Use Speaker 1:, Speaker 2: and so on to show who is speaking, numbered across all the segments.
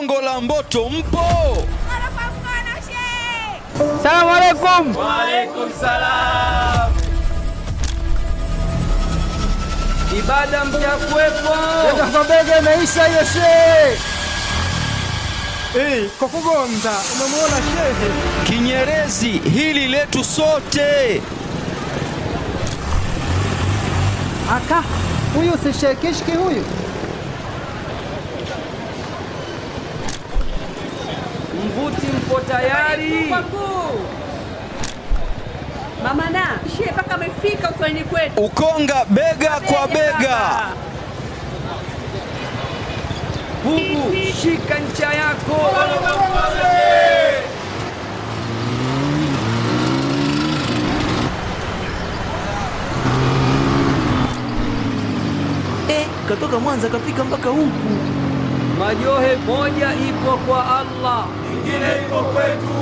Speaker 1: Gongo la Mboto mpo?
Speaker 2: Salamu alaikum.
Speaker 3: Wa alaikum salam. Ibada mtakuwepo.
Speaker 2: Kwa bega imeisha hiyo shehe.
Speaker 4: Kwa kugonda umemuona shehe.
Speaker 1: Kinyerezi hili letu sote.
Speaker 4: Aka huyu si Sheikh Kishki huyu?
Speaker 3: Mvuti mpo tayari?
Speaker 5: Mama na shehe mpaka amefika uswahilini kwetu.
Speaker 1: Ukonga bega kwa bega.
Speaker 3: Bubu, shika ncha yako.
Speaker 6: Katoka Mwanza kafika mpaka huku.
Speaker 3: Majohe, moja ipo kwa Allah,
Speaker 6: Nyingine ipo kwetu.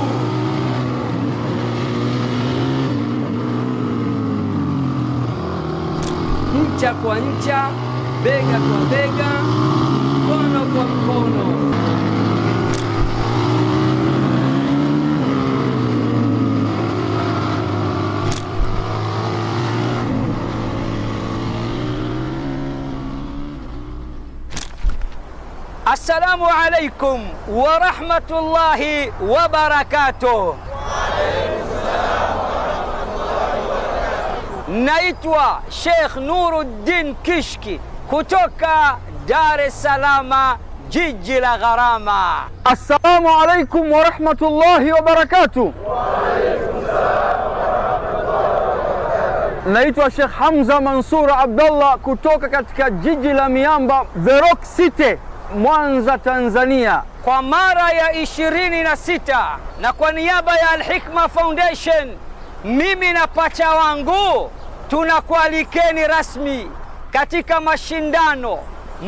Speaker 3: ncha kwa ncha, bega kwa bega, mkono kwa mkono. Assalamu alaikum wa rahmatullahi wa barakatuh. Naitwa Sheikh Nuruddin Kishki kutoka Dar es Salaam, jiji la gharama.
Speaker 2: Assalamu alaikum wa rahmatullahi wa barakatuh. Naitwa Sheikh Hamza Mansur Abdallah kutoka katika jiji la miamba The Rock City, Mwanza, Tanzania,
Speaker 3: kwa mara ya 26 na kwa niaba ya Al-Hikma Foundation, mimi na pacha wangu tunakualikeni rasmi katika mashindano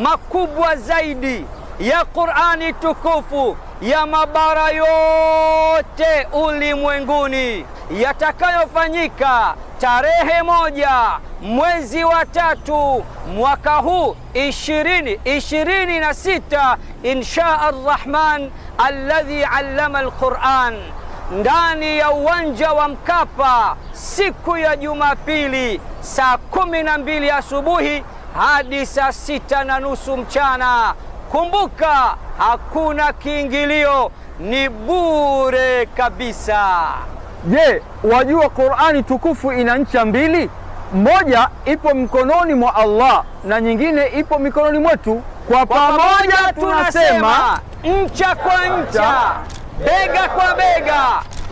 Speaker 3: makubwa zaidi ya Qur'ani tukufu ya mabara yote ulimwenguni, yatakayofanyika tarehe 1 mwezi wa 3 mwaka huu 2026 insha Ar-Rahman alladhi allama al-Qur'an, ndani ya uwanja wa Mkapa siku ya Jumapili saa 12 asubuhi hadi saa 6:30 mchana. Kumbuka, hakuna kiingilio, ni bure kabisa.
Speaker 2: Je, wajua Qur'ani tukufu ina ncha mbili? Moja ipo mkononi mwa Allah na nyingine ipo mikononi mwetu. Kwa pamoja tunasema
Speaker 3: ncha kwa ncha, bega kwa bega,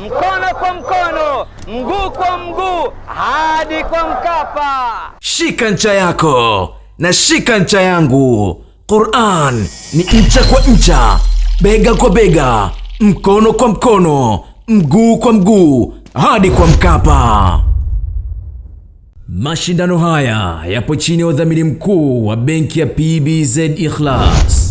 Speaker 3: mkono kwa mkono, mguu kwa mguu, hadi kwa Mkapa.
Speaker 6: Shika ncha yako na shika ncha yangu. Qur'an ni ncha kwa ncha, bega kwa bega, mkono kwa mkono, mguu kwa mguu, hadi kwa Mkapa. Mashindano haya yapo chini ya udhamini mkuu wa benki ya PBZ Ikhlas.